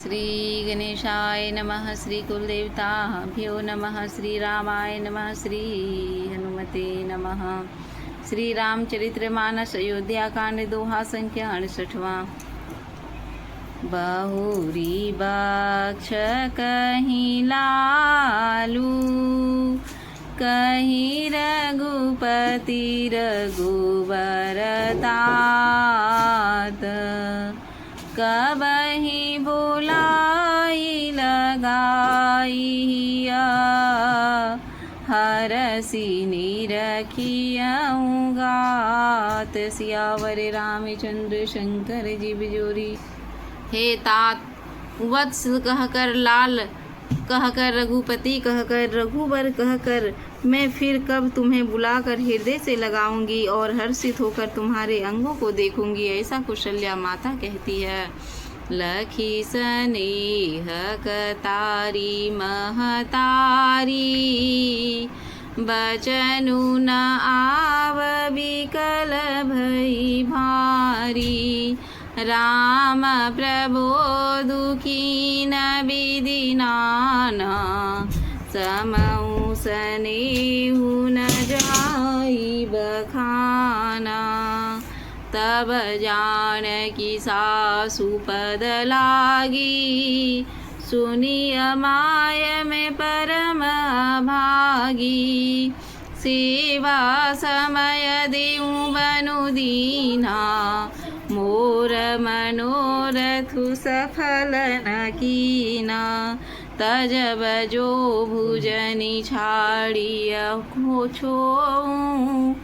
श्री गणेशाय नमः। श्री कुलदेवताभ्यो नमः। श्री रामाय नमः। श्री हनुमते नमः। श्री रामचरितमानस अयोध्या कांड दोहा संख्या 68वां। बहुरी बक्ष कहीं लालू, कहीं रघुपति रघुबर तात, कबहि बुलाई लगाइया, हरसि निरखियऊँ गात। सियावर रामचंद्र शंकर जी बिजोरी। हे तात, वत्स कहकर, लाल कहकर, रघुपति कहकर, रघुबर कहकर मैं फिर कब तुम्हें बुलाकर हृदय से लगाऊंगी और हर्षित होकर तुम्हारे अंगों को देखूंगी, ऐसा कौशल्या माता कहती है। लखी स्नेह कतारी महतारी, बचनु न आव विकल भई भारी, राम प्रबोधु कीन विधि नाना, समऊ स्नेहु न जाई बखाना। तब जानकी सासु पद लागी, सुनिय माय में परम भागी, सेवा समय देऊँ बनु दीना, मोर मनोरथु सफल न कीना। तजब जो भुजनि छाड़िय हो छोऊँ,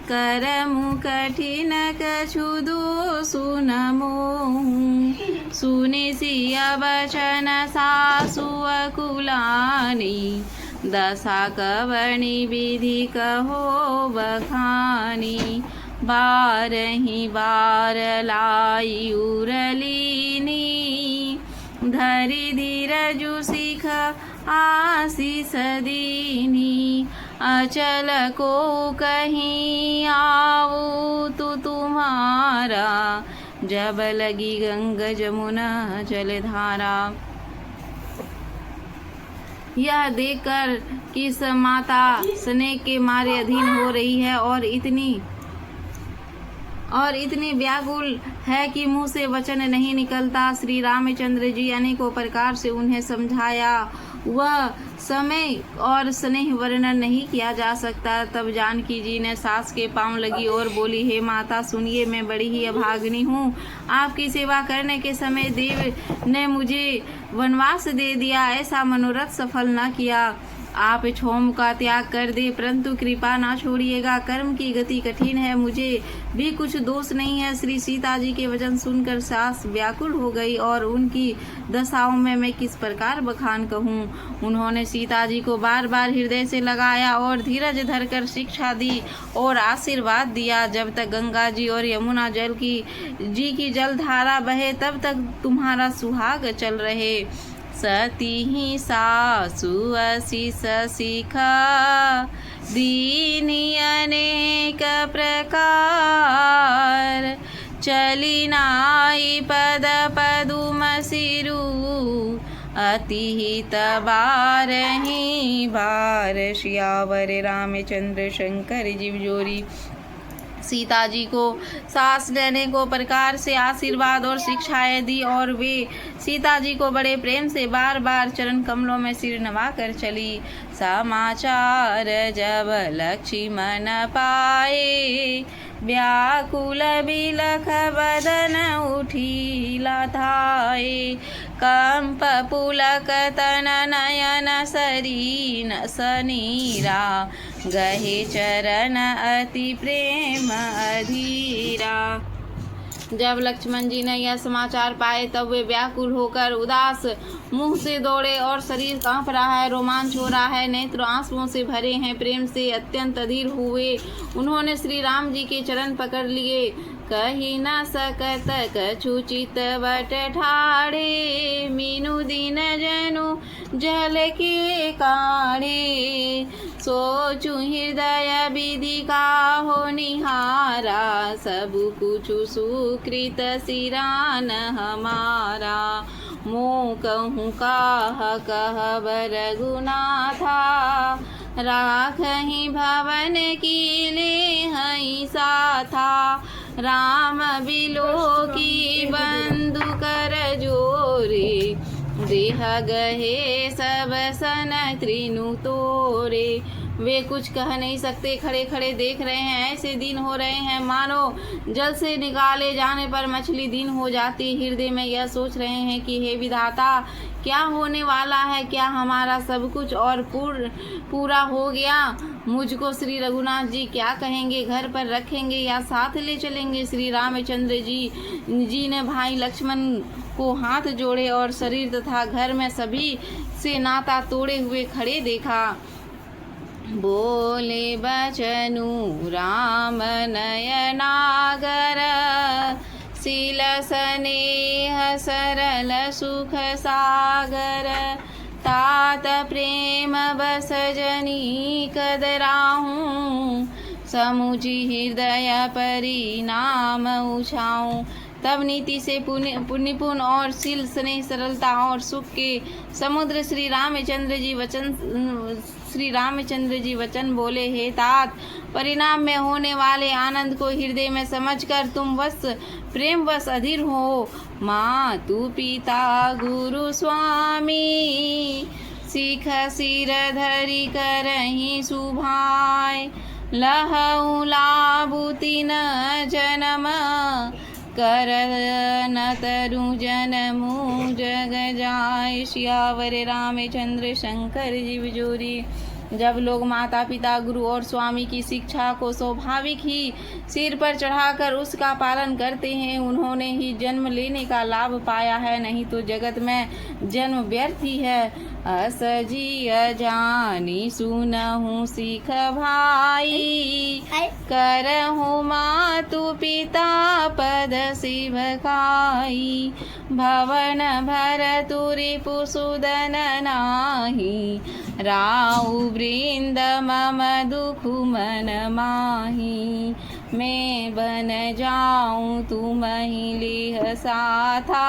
करमु कठिन कछु दोषु न मोहूँ। सुनि सिया बचन सासु अकुलानी, दशा कवनि विधि कहो बखानी। बारही बार लाई उरलीनी, धरि धीरजु सिख आशीष दीनी। अचल को कहीं आऊ तु तुम्हारा, जब लगी गंग जमुना जलधारा। यह देखकर कि माता स्नेह के मारे अधीन हो रही है और इतनी व्याकुल है कि मुंह से वचन नहीं निकलता, श्री रामचंद्र जी अनेकों प्रकार से उन्हें समझाया, वह समय और स्नेह वर्णन नहीं किया जा सकता। तब जानकी जी ने सास के पांव लगी और बोली, हे माता सुनिए, मैं बड़ी ही अभागिनी हूँ। आपकी सेवा करने के समय देव ने मुझे वनवास दे दिया, ऐसा मनोरथ सफल न किया। आप क्षोम का त्याग कर दे, परंतु कृपा ना छोड़िएगा। कर्म की गति कठिन है, मुझे भी कुछ दोष नहीं है। श्री सीता जी के वचन सुनकर सास व्याकुल हो गई और उनकी दशाओं में मैं किस प्रकार बखान कहूँ। उन्होंने सीता जी को बार बार हृदय से लगाया और धीरज धरकर शिक्षा दी और आशीर्वाद दिया। जब तक गंगा जी और यमुना जी की जलधारा बहे, तब तक तुम्हारा सुहाग चल रहे। सती ही सासु असीस सिखा, दीनी अनेक प्रकार। चली नाई पद पदुम सिरु, अति हित बारही बार। सियावर रामचंद्र शंकर जी जोरी। सीता जी को सास ने अनेकों प्रकार से आशीर्वाद और शिक्षाएं दी और वे सीता जी को बड़े प्रेम से बार बार चरण कमलों में सिर नवा कर चली। समाचार जब लक्ष्मण पाए, व्याकुल बिलख बदन उठिला धाये। कंप पुलक तन नयन सरीन सनीरा, गहे चरण अति प्रेम अधीरा। जब लक्ष्मण जी ने यह समाचार पाए, तब वे व्याकुल होकर उदास मुंह से दौड़े और शरीर कांप रहा है, रोमांच हो रहा है, नेत्र आंसुओं से भरे हैं, प्रेम से अत्यंत अधीर हुए। उन्होंने श्री राम जी के चरण पकड़ लिए। कही न सकत कछु चितवट ठाड़े, मीनू दीन जनु जल के काढ़े। सोचु हृदय विधि का हो निहारा, सब कुछ सुकृत सिरान हमारा। मोह कहूँ काह कहब रघुनाथा, राखहि भवन की लेहहि साथा, राम बिलोकी बंधु कर जोरे, देह गहे सब सन त्रिनु तोरे। वे कुछ कह नहीं सकते, खड़े खड़े देख रहे हैं। ऐसे दिन हो रहे हैं मानो जल से निकाले जाने पर मछली दिन हो जाती। हृदय में यह सोच रहे हैं कि हे विधाता, क्या होने वाला है? क्या हमारा सब कुछ और पूरा हो गया? मुझको श्री रघुनाथ जी क्या कहेंगे? घर पर रखेंगे या साथ ले चलेंगे? श्री रामचंद्र जी ने भाई लक्ष्मण को हाथ जोड़े और शरीर तथा घर में सभी से नाता तोड़े हुए खड़े देखा। बोले बचनु राम नयनागर, शील स्नेह सरल सुख सागर, तात प्रेम बस जनी कदराहूँ, समुझी हृदय परिणाम उछाऊँ। तब नीति से पुण्यपूर्ण और शील स्नेह सरलता और सुख के समुद्र श्री रामचंद्र जी वचन बोले, हे तात, परिणाम में होने वाले आनंद को हृदय में समझकर तुम बस प्रेम बस अधीर हो। मातु पिता गुरु स्वामी, सीख सिर धरि करहि सुभाय, लहऊ लाभु तिन जन्म, करन तरु जनमु जग जाय। सियावर रामचंद्र शंकर जीव जोरी। जब लोग माता पिता गुरु और स्वामी की शिक्षा को स्वाभाविक ही सिर पर चढ़ाकर उसका पालन करते हैं, उन्होंने ही जन्म लेने का लाभ पाया है, नहीं तो जगत में जन्म व्यर्थ ही है। असजी अजानी सुनहु सीख भाई, करहु मातु पिता पद सेवकाई, भवन भर तुरि पुसुदन नाही, राउ वृंद मम दुख मन माही, मैं बन जाऊं तुम ही लेह साथा,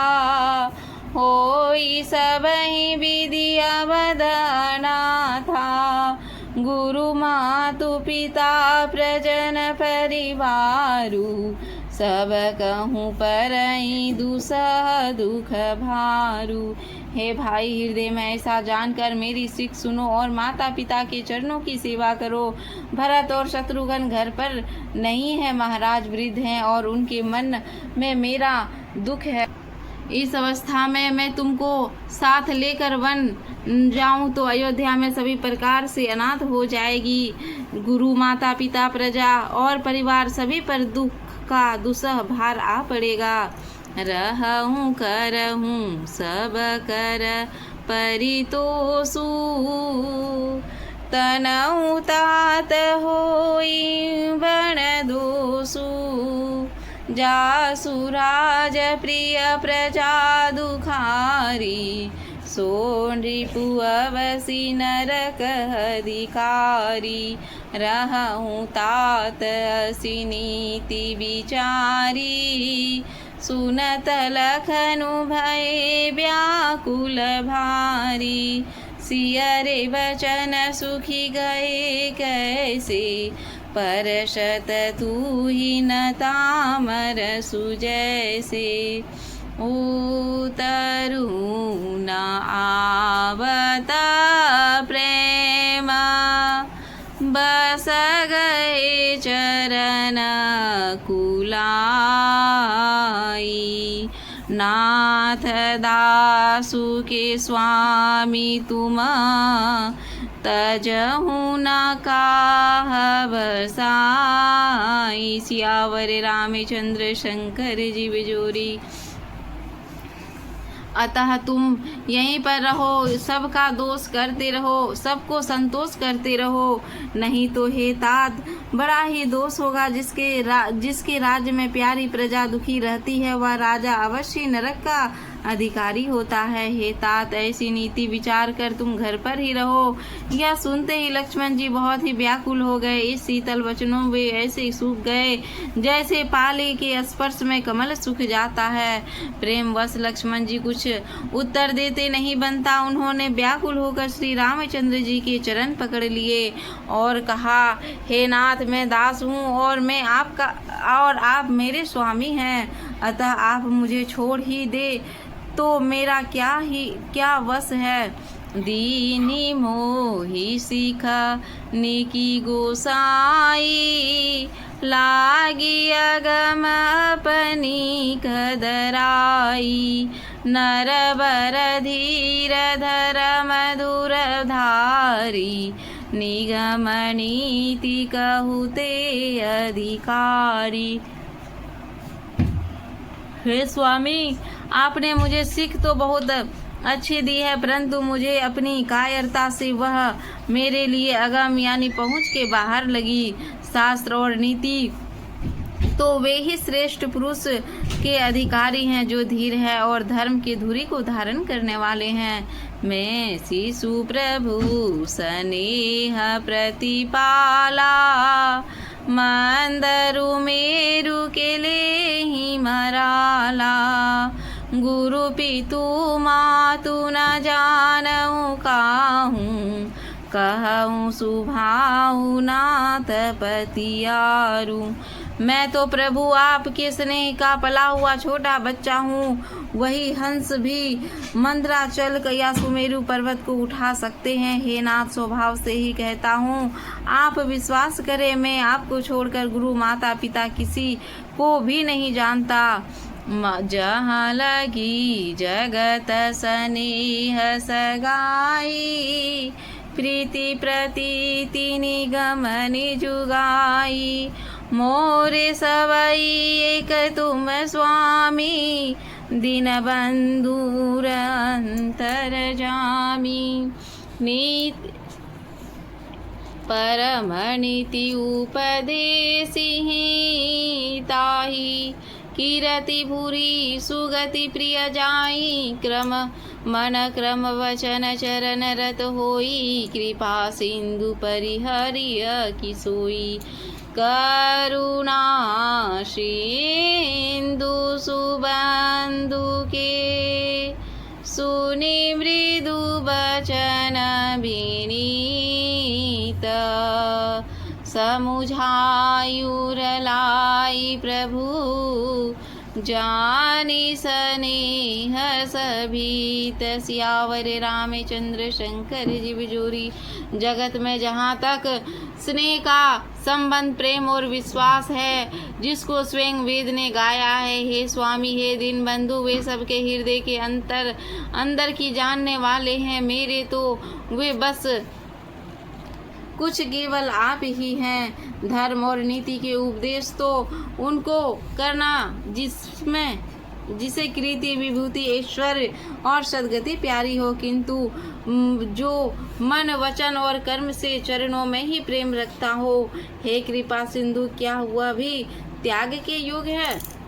होई सबहि विधि अवदना था। गुरु मातु पिता प्रजन परिवारु, सब कहूँ परई दुसह दुख भारू। हे भाई, हृदय में ऐसा जानकर मेरी सीख सुनो और माता पिता के चरणों की सेवा करो। भरत और शत्रुघ्न घर पर नहीं है, महाराज वृद्ध हैं और उनके मन में मेरा दुख है। इस अवस्था में मैं तुमको साथ लेकर वन जाऊं तो अयोध्या में सभी प्रकार से अनाथ हो जाएगी। गुरु माता पिता प्रजा और परिवार सभी पर दुख का दुसह भार आ पड़ेगा। रहूं करहूं सब कर परितोषु, तनऊ तात होई बण दोषु, जासु राज प्रिय प्रजा दुखारी, सो नृपु अवसि नरक अधिकारी, रहूं तात असि नीति विचारी, सुनत लखनु भय व्याकुल भारी, सियरे वचन सुखी गए कैसे, परशत तू ही न तामर सुजैसे, उतरू न आवता प्रेम, बस गए चरण कुलाई, नाथ दासु के स्वामी तुम, तजहु न काहब साई। सियावर रामचंद्र शंकर जीव जोरी। अतः तुम यहीं पर रहो, सबका दोष करते रहो, सबको संतोष करते रहो, नहीं तो हे तात, बड़ा ही दोष होगा। जिसके राज्य में प्यारी प्रजा दुखी रहती है, वह राजा अवश्य नरक का अधिकारी होता है। हे तात, ऐसी नीति विचार कर तुम घर पर ही रहो। यह सुनते ही लक्ष्मण जी बहुत ही व्याकुल हो गए। इस शीतल वचनों वे ऐसे सूख गए जैसे पाले के स्पर्श में कमल सूख जाता है। प्रेमवश लक्ष्मण जी कुछ उत्तर देते नहीं बनता। उन्होंने व्याकुल होकर श्री रामचंद्र जी के चरण पकड़ लिए और कहा, हे नाथ, मैं दास हूँ और मैं आपका और आप मेरे स्वामी हैं, अतः आप मुझे छोड़ ही दे तो मेरा क्या वश है। दीनी मोहि सिखा निकी गोसाई, लागी अगम अपनी कदराई। नरबर धीर धर मधुर धारी, निगम नीति कहूते अधिकारी। हे स्वामी, आपने मुझे सीख तो बहुत अच्छी दी है, परंतु मुझे अपनी कायरता से वह मेरे लिए अगम यानी पहुँच के बाहर लगी। शास्त्र और नीति तो वे ही श्रेष्ठ पुरुष के अधिकारी हैं जो धीर है और धर्म की धुरी को धारण करने वाले हैं। मैं शिशु प्रभु स्नेह प्रतिपाला, मंदरु मेरु के ले ही मराला। गुरु पितु मातु न जानऊ काहूँ, कहूँ सुभाऊ नाथ पतियारू। मैं तो प्रभु आपके स्नेह का पला हुआ छोटा बच्चा हूँ। वही हंस भी मंदराचल या सुमेरु पर्वत को उठा सकते हैं। हे नाथ, स्वभाव से ही कहता हूँ, आप विश्वास करें, मैं आपको छोड़कर गुरु माता पिता किसी को भी नहीं जानता। जहाँ लगी जगत स्नेह सगाई, प्रीति प्रतीति निगम निजुगाई। मोरे सवई एक तुम स्वामी, दीन बंधुर अंतर जामी। नीति परम नीति उपदेसिहि, ताहि कीरति भूरि सुगति प्रिय जाई। क्रम मन क्रम वचन चरण रत होई, कृपा सिंधु परिहरिय की सोई। करुणा सिंधु सुबंधु के, सुनि मृदु बचन विनीत। समुझायुर लाई प्रभु, जानी स्नेह सभीत। सियावर रामचंद्र शंकर जी बिजोरी। जगत में जहाँ तक स्नेह का संबंध, प्रेम और विश्वास है, जिसको स्वयं वेद ने गाया है, हे स्वामी, हे दीन बंधु, वे सबके हृदय के अंदर की जानने वाले हैं। मेरे तो वे बस कुछ केवल आप ही हैं। धर्म और नीति के उपदेश तो उनको करना जिसे कीर्ति विभूति ऐश्वर्य और सद्गति प्यारी हो, किंतु जो मन वचन और कर्म से चरणों में ही प्रेम रखता हो। हे कृपा सिंधु, क्या हुआ भी त्याग के योग है?